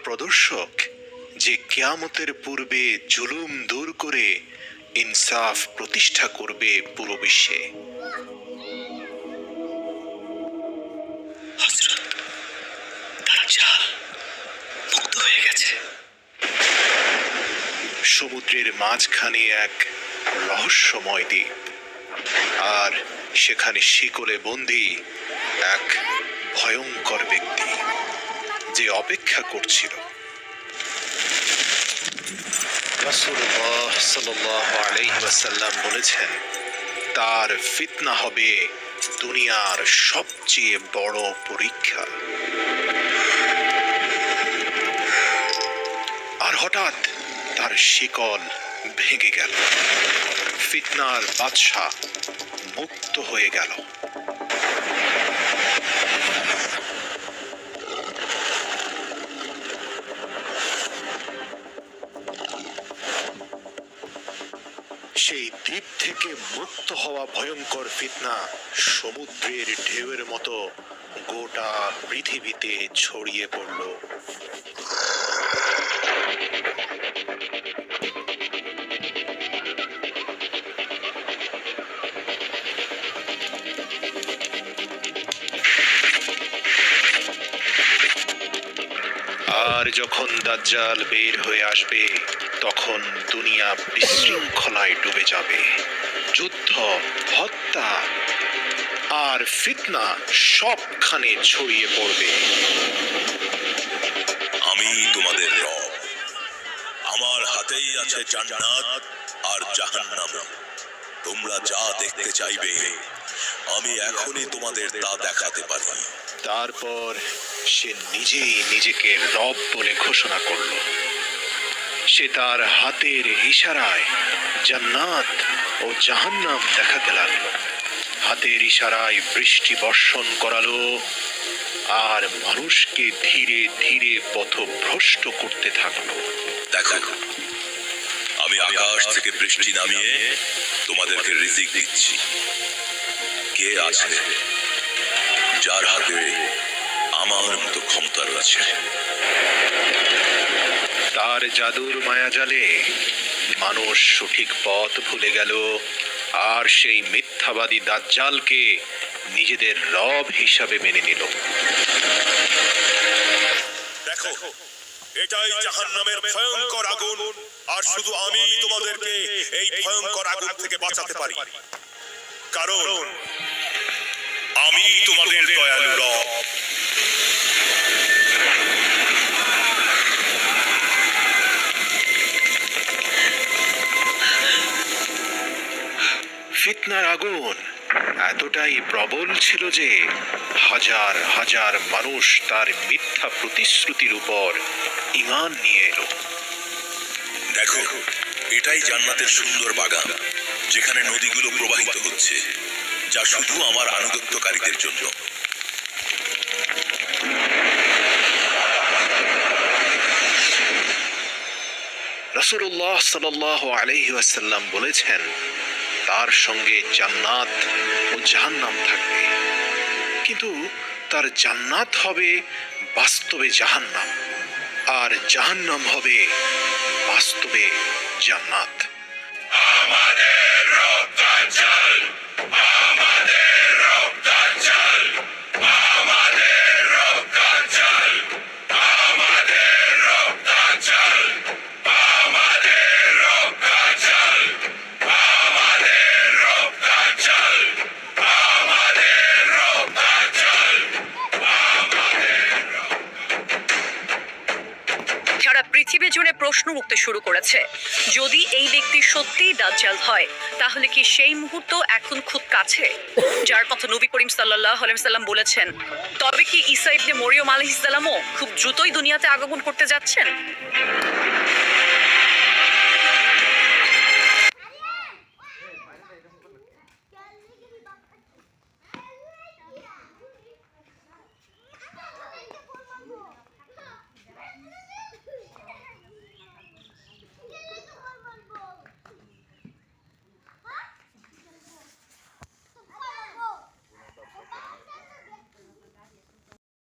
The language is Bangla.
প্রদর্শক, যে কিয়ামতের পূর্বে জুলুম দূর করে ইনসাফ প্রতিষ্ঠা করবে পুরো বিশ্বে। হযরত দাজ্জাল মুক্ত হয়ে গেছে। সমুদ্রের মাঝখানে এক রহস্যময় দ্বীপ, আর সেখানে শিকলে বন্দী এক ভয়ঙ্কর ব্যক্তি যে অপেক্ষা করছিল। রাসূলুল্লাহ সাল্লাল্লাহু আলাইহি ওয়াসাল্লাম বলেছেন, তার ফিতনা হবে দুনিয়ার সবচেয়ে বড় পরীক্ষা। আর হঠাৎ তার শিকল ভেঙে গেল, ফিতনার বাদশা মুক্ত হয়ে গেল। সেই দ্বীপ থেকে মুক্ত হওয়া ভয়ঙ্কর ফিতনা সমুদ্রের ঢেউয়ের মতো গোটা পৃথিবীতে ছড়িয়ে পড়ল। আর যখন দাজ্জাল বের হয়ে আসবে, তখন দুনিয়া বিশৃঙ্খলায় ডুবে যাবে। যুদ্ধ, হত্যা আর ফিতনা সবখানে ছড়িয়ে পড়বে। আমি তোমাদের রব, আমার হাতেই আছে জান্নাত আর জাহান্নাম। তোমরা যা দেখতে চাইবে আমি এখনই তোমাদের তা দেখাতে পারি। তারপর সে নিজেই নিজেকে রব বলে ঘোষণা করল। সে তার হাতের ইশারায় জান্নাত ও জাহান্নাম দেখাতে লাগল, হাতের ইশারায় বৃষ্টি বর্ষণ করালো আর মানুষকে ধীরে ধীরে পথভ্রষ্ট করতে থাকলো। দেখো, আমি আকাশ থেকে বৃষ্টি নামিয়ে তোমাদেরকে রিজিক দিচ্ছি। কে আছে যার হাতে আমার মতো ক্ষমতা রয়েছে? তার জাদুর মায়াজালে মানুষ সঠিক পথ ভুলে গেল, আর সেই মিথ্যাবাদী দাজ্জালকে নিজেদের রব হিসাবে মেনে নিল। দেখো, এটাই জাহান্নামের ভয়ঙ্কর আগুন, আর শুধু আমি তোমাদেরকে এই ভয়ঙ্কর আগুন থেকে বাঁচাতে পারি, কারণ আমি তোমাদের দয়ালু রব। ফিতনার আগুন এতটাই প্রবল ছিল যে হাজার হাজার মানুষ তার মিথ্যা প্রতিশ্রুতির উপর ঈমান নিয়ে এলো। দেখো, এটাই জান্নাতের সুন্দর বাগান, যেখানে নদীগুলো প্রবাহিত হচ্ছে, যা শুধু আমার আনুগত্যকারীদের জন্য। রাসূলুল্লাহ সাল্লাল্লাহু আলাইহি ওয়াসাল্লাম বলেছেন, তার সঙ্গে জান্নাত ও জাহান্নাম থাকবে, কিন্তু তার জান্নাত হবে বাস্তবে জাহান্নাম, আর জাহান্নাম হবে বাস্তবে জান্নাত। আমাদের রব দাজ্জাল, আমাদের রব দাজ্জাল, আমাদের রব দাজ্জাল, আমাদের রব দাজ্জাল, আমাদের রব দাজ্জাল, আমাদের রব দাজ্জাল, আমাদের রব দাজ্জাল, আমাদের রব। সারা পৃথিবী জুড়ে প্রশ্ন উঠতে শুরু করেছে, যদি এই ব্যক্তি সত্যিই দাজ্জাল হয়, তাহলে কি সেই মুহূর্ত এখন খুব কাছে, যার কথা নবী করিম সাল্লাল্লাহু আলাইহি ওয়াসাল্লাম বলেছেন? তবে কি ঈসা ইবনে মরিয়ম আলাইহিস সালামও খুব দ্রুতই দুনিয়াতে আগমন করতে যাচ্ছেন?